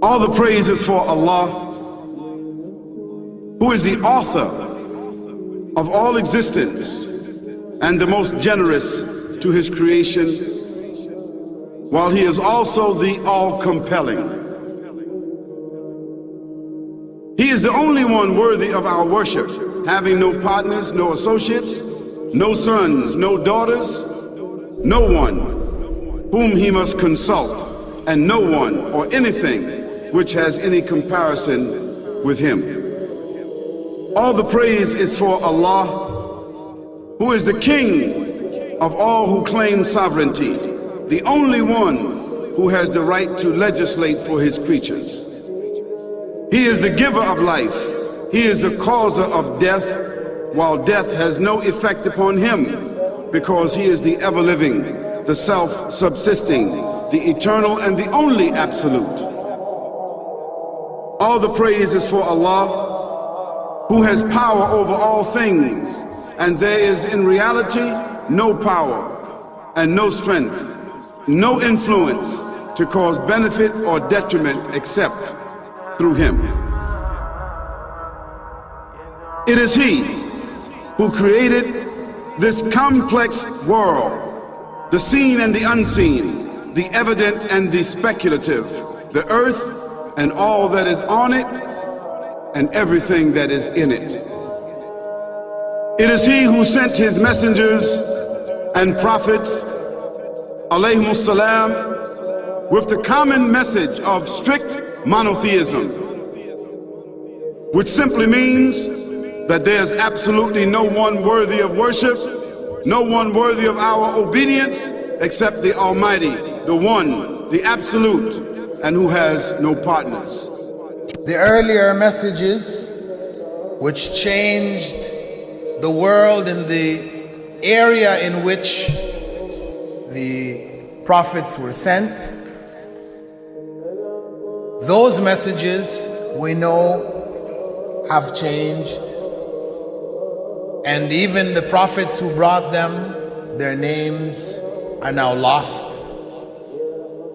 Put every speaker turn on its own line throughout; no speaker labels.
All the praise is for Allah, who is the author of all existence and the most generous to his creation, while he is also the all-compelling. He is the only one worthy of our worship, having no partners, no associates, no sons, no daughters, no one whom he must consult, and no one or anything which has any comparison with him. All the praise is for Allah, who is the King of all who claim sovereignty, the only one who has the right to legislate for his creatures. He is the giver of life. He is the causer of death, while death has no effect upon him, because he is the ever-living, the self-subsisting, the eternal and the only absolute. All the praise is for Allah, who has power over all things, and there is in reality no power and no strength, no influence to cause benefit or detriment except through him. It is he who created this complex world, the seen and the unseen, the evident and the speculative, the earth and all that is on it and everything that is in it. It is he who sent his messengers and prophets, alayhimus salam, with the common message of strict monotheism, which simply means that there's absolutely no one worthy of worship, no one worthy of our obedience except the Almighty, the One, the Absolute, and who has no partners.
The earlier messages which changed the world in the area in which the prophets were sent, those messages we know have changed, and even the prophets who brought them, their names are now lost.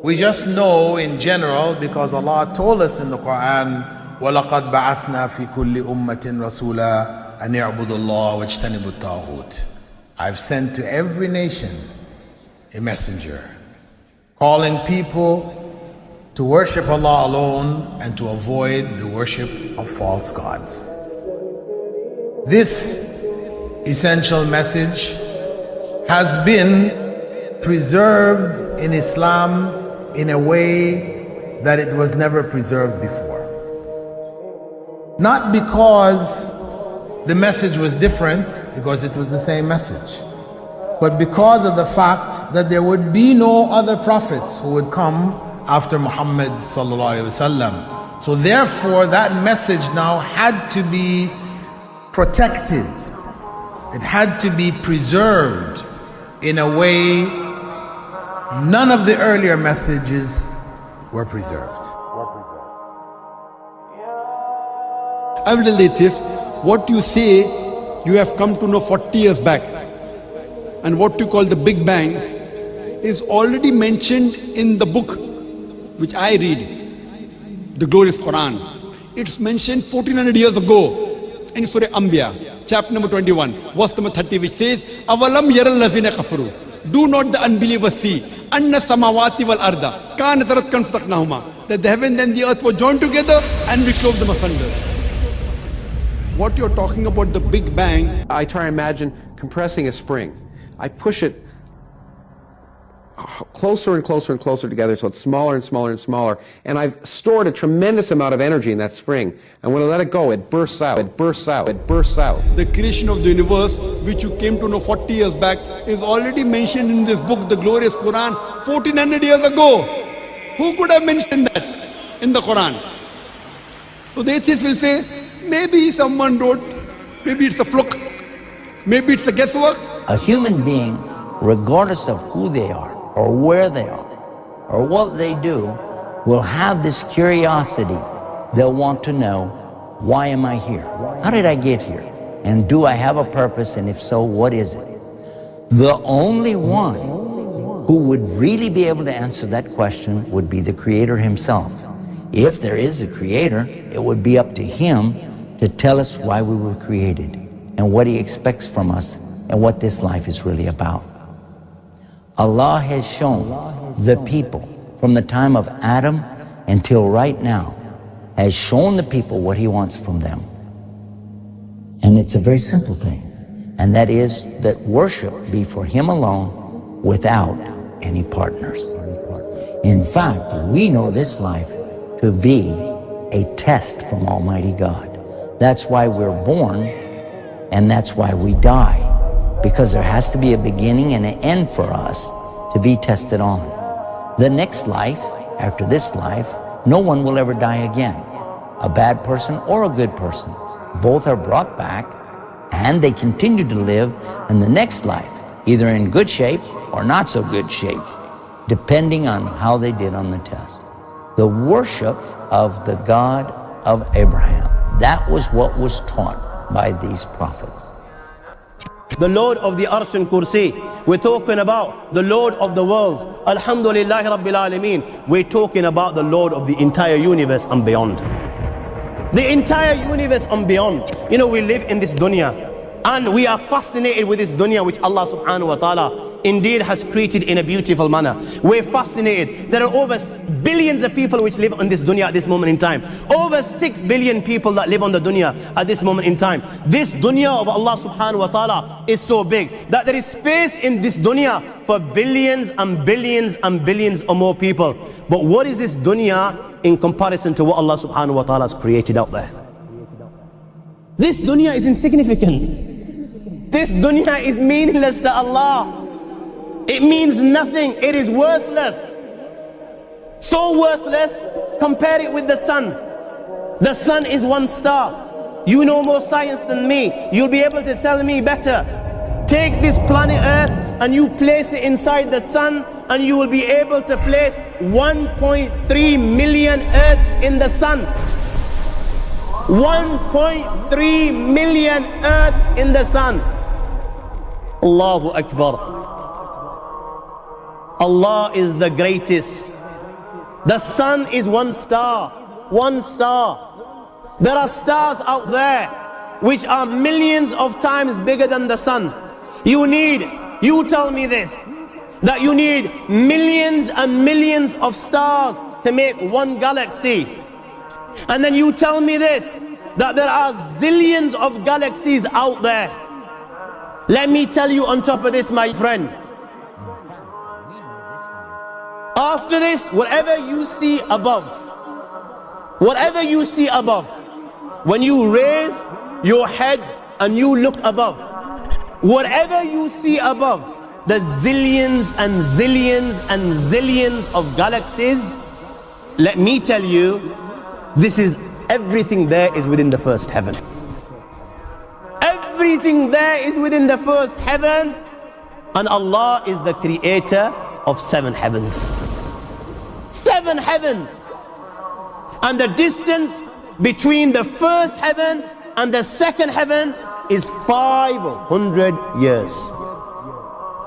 We just know in general because Allah told us in the Quran, وَلَقَدْ بَعَثْنَا فِي كُلِّ أُمَّةٍ رَسُولًا أَنْ يَعْبُدُوا اللَّهَ وَاجْتَنِبُوا الطَّاغُوتَ. I've sent to every nation a messenger, calling people to worship Allah alone and to avoid the worship of false gods. This essential message has been preserved in Islam in a way that it was never preserved before. Not because the message was different, because it was the same message, but because of the fact that there would be no other prophets who would come after Muhammad sallallahu alaihi wasallam. So therefore that message now had to be protected. It had to be preserved in a way none of the earlier messages were preserved.
Evidently it is what you say you have come to know 40 years back, and what you call the Big Bang is already mentioned in the book which I read, the glorious Quran. It's mentioned 1400 years ago in Surah Anbiya, chapter number 21, verse number 30, which says, Avalam yaral lazina kafaru. Do not the unbelievers see anna samawati wal arda kanat ratkan fataqnahuma, that the heaven and the earth were joined together and we clove them asunder. What you're talking about, the Big Bang,
I try and imagine compressing a spring. I push it closer and closer and closer together so it's smaller and smaller and smaller, and I've stored a tremendous amount of energy in that spring, and when I let it go, it bursts out, it bursts out, it bursts out.
the creation of the universe, which you came to know 40 years back, is already mentioned in this book, the glorious Quran, 1400 years ago. Who could have mentioned that in the Quran? So the atheists will say, maybe someone wrote, maybe it's a fluke, maybe it's a guesswork.
A human being, regardless of who they are, or where they are, or what they do, will have this curiosity. They'll want to know, why am I here? How did I get here? And do I have a purpose? And if so, what is it? The only one who would really be able to answer that question would be the Creator himself. If there is a creator, it would be up to him to tell us why we were created and what he expects from us and what this life is really about. Allah has shown the people from the time of Adam until right now, has shown the people what he wants from them. And it's a very simple thing, and that is that worship be for him alone without any partners. In fact, we know this life to be a test from Almighty God. That's why we're born, and that's why we die, because there has to be a beginning and an end for us to be tested on. The next life, after this life, no one will ever die again. A bad person or a good person. Both are brought back and they continue to live in the next life, either in good shape or not so good shape, depending on how they did on the test. The worship of the God of Abraham, that was what was taught by these prophets.
The Lord of the Arsh and Kursi. We're talking about the Lord of the worlds. Alhamdulillah Rabbil Alameen. We're talking about the Lord of the entire universe and beyond. The entire universe and beyond. You know, we live in this dunya and we are fascinated with this dunya which Allah subhanahu wa ta'ala indeed has created in a beautiful manner. We're fascinated. There are over billions of people which live on this dunya at this moment in time. Over 6 billion people that live on the dunya at this moment in time. This dunya of Allah subhanahu wa ta'ala is so big that there is space in this dunya for billions and billions and billions or more people. But what is this dunya in comparison to what Allah subhanahu wa ta'ala has created out there? This dunya is insignificant. This dunya is meaningless to Allah. It means nothing. It is worthless. So worthless, compare it with the sun. The sun is one star. You know more science than me. You'll be able to tell me better. Take this planet Earth and you place it inside the sun and you will be able to place 1.3 million Earths in the sun. 1.3 million Earths in the sun. Allahu Akbar. Allah is the greatest. The sun is one star. One star. There are stars out there which are millions of times bigger than the sun. You tell me this, that you need millions and millions of stars to make one galaxy. And then you tell me this, that there are zillions of galaxies out there. Let me tell you on top of this, my friend, after this, whatever you see above, when you raise your head and you look above, whatever you see above, the zillions and zillions and zillions of galaxies, let me tell you, this is everything there is within the first heaven. Everything there is within the first heaven, and Allah is the creator of 7 heavens. 7 heavens. And the distance between the first heaven and the second heaven is 500 years.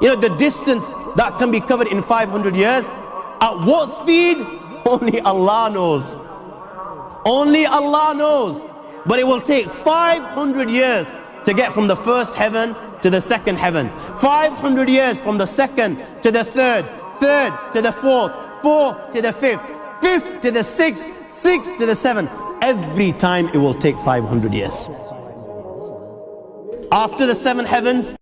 You know, the distance that can be covered in 500 years, at what speed? Only Allah knows. Only Allah knows. But it will take 500 years to get from the first heaven to the second heaven. 500 years from the second to the third, third to the fourth, fourth to the fifth, fifth to the sixth, sixth to the seventh. Every time it will take 500 years. After the 7 heavens,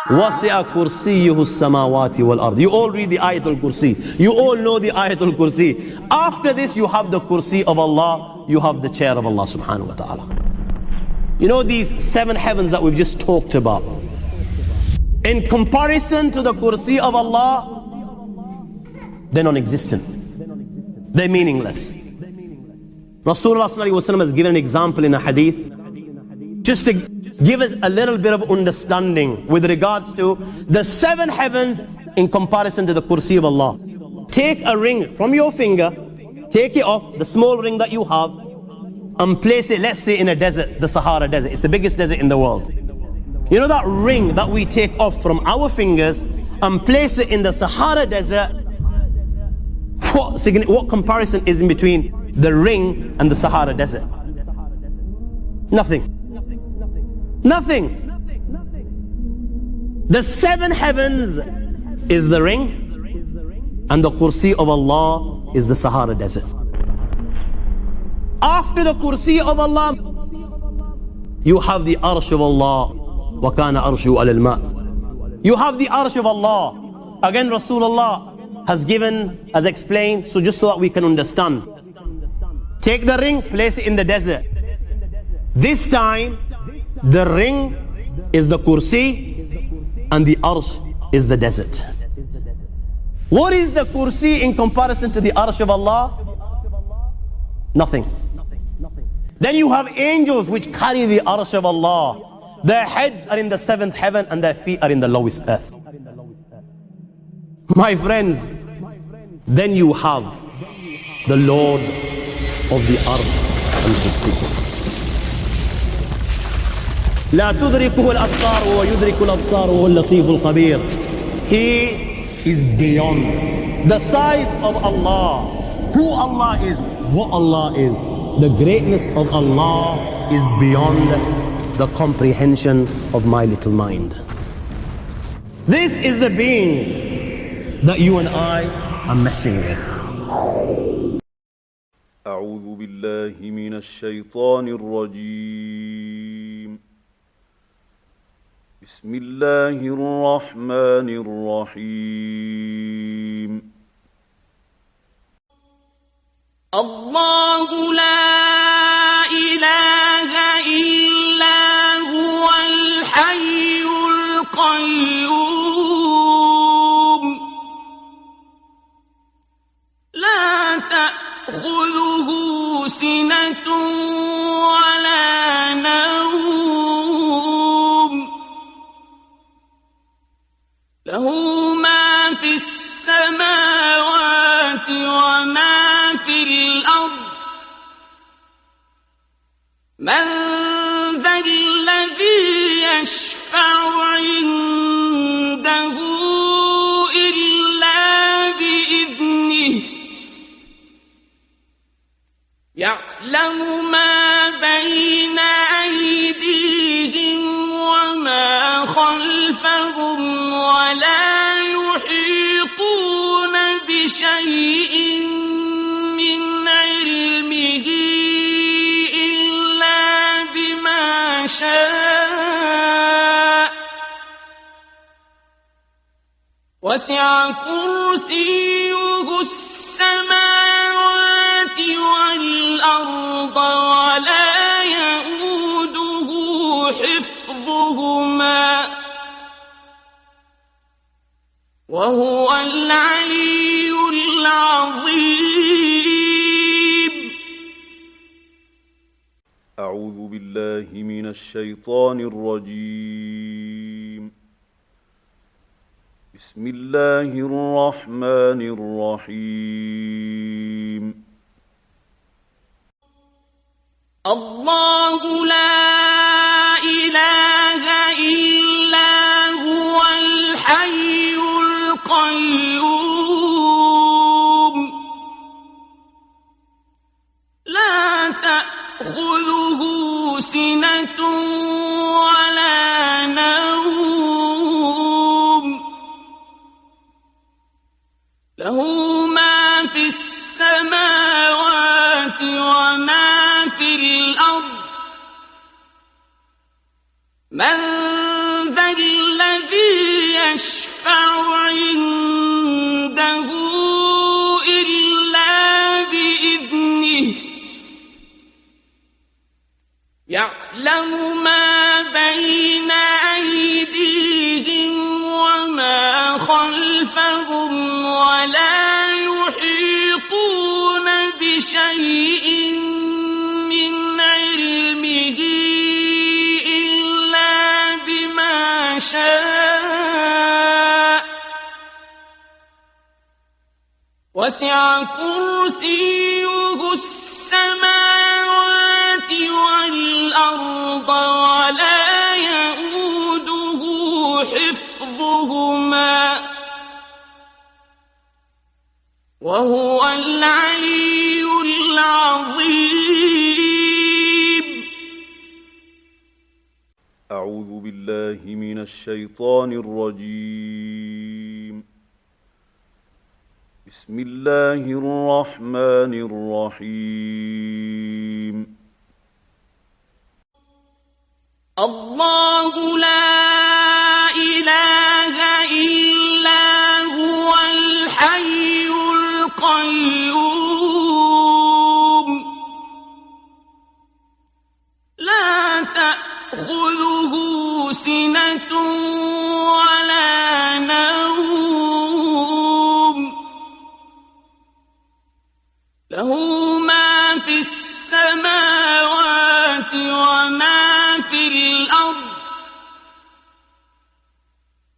وَسِعَ كُرْسِيُّهُ السَّمَاوَاتِ وَالْأَرْضِ. You all read the Ayatul Kursi. You all know the Ayatul Kursi. After this you have the Kursi of Allah. You have the chair of Allah subhanahu wa ta'ala. You know these 7 heavens that we've just talked about, in comparison to the Kursi of Allah, they're non-existent. They're meaningless. Rasulullah sallallahu alaihi wasallam has given an example in a hadith just to give us a little bit of understanding with regards to the 7 heavens in comparison to the Kursi of Allah. Take a ring from your finger, take it off, the small ring that you have, and place it, let's say, in a desert, the Sahara Desert. It's the biggest desert in the world. You know that ring that we take off from our fingers and place it in the Sahara Desert? What comparison is in between the ring and the Sahara Desert? Nothing. Nothing. The 7 heavens is the ring, and the Kursi of Allah is the Sahara Desert. After the Kursi of Allah, you have the Arsh of Allah. وَكَانَ أَرْشُهُ عَلَى الْمَاءِ. You have the Arsh of Allah. Again, Rasulullah has explained, so just so that we can understand. Take the ring, place it in the desert. This time, the ring is the Kursi and the Arsh is the desert. What is the Kursi in comparison to the Arsh of Allah? Nothing. Then you have angels which carry the Arsh of Allah. Their heads are in the 7th heaven and their feet are in the lowest earth. My friends, then you have the Lord of the Arsh al-Kursi. لا تدركه الأبصار وهو يدرك الأبصار وهو اللطيف الخبير. He is beyond the size of Allah, who Allah is, what Allah is. The greatness of Allah is beyond the comprehension of my little mind. This is the being that you and I are messing with.
أعوذ بالله من الشيطان الرجيم. بسم الله الرحمن الرحيم.
الله لا إله إلا هو الحي القيوم لا تأخذه سنة ولا نوم له ما في السماوات وما في الأرض من ذا الذي يشفع عنده إلا بإذنه يعلم ما بين أيديهم وما خلفهم ولا يحيطون بشيء من علمه إلا بما شاء وسع كرسيه السماوات والأرض ولا يؤوده حفظهما وهو العلي العظيم.
أعوذ بالله من الشيطان الرجيم. بسم الله الرحمن الرحيم.
الله لا إله إلا هو الحي القيوم لا تأخذه سنة ولا نوم له ما في السماوات وما في الأرض من ذا الذي يشفع عنده إلا بإذنه يعلم ما بين أيديهم وما خلفهم ولا يحيطون بشيء من علمه إلا بما شاء وسع كرسيه السماوات والأرض ولا يؤوده وهو العلي العظيم.
أعوذ بالله من الشيطان الرجيم. بسم الله الرحمن الرحيم.
الله لا إله إلا هو الحي القيوم لا تأخذه سنة ولا نوم له ما في السماوات وما في الأرض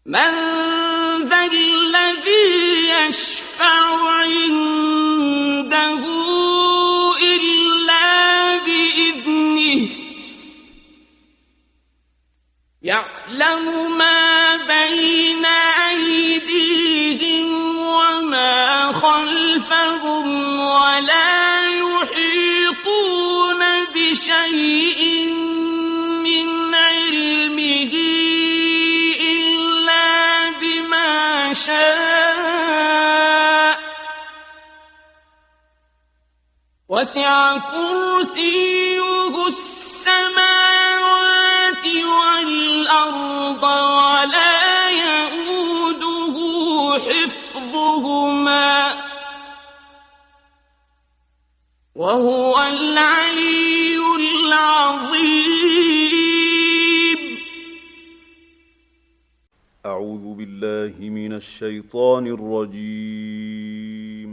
من ذا الذي يشفع عنده إلا بإذنه يعلم ما بين أيديهم وما خلفهم ولا يحيطون بشيء من علمه إلا بما شاء وسع كرسيه السماوات والأرض ولا يئوده حفظهما وهو العلي العظيم.
أعوذ بالله من الشيطان الرجيم.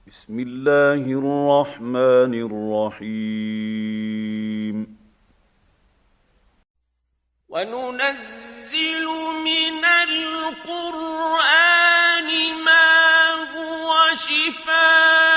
بسم الله الرحمن الرحيم.
وننزل من القرآن ما هو شفاء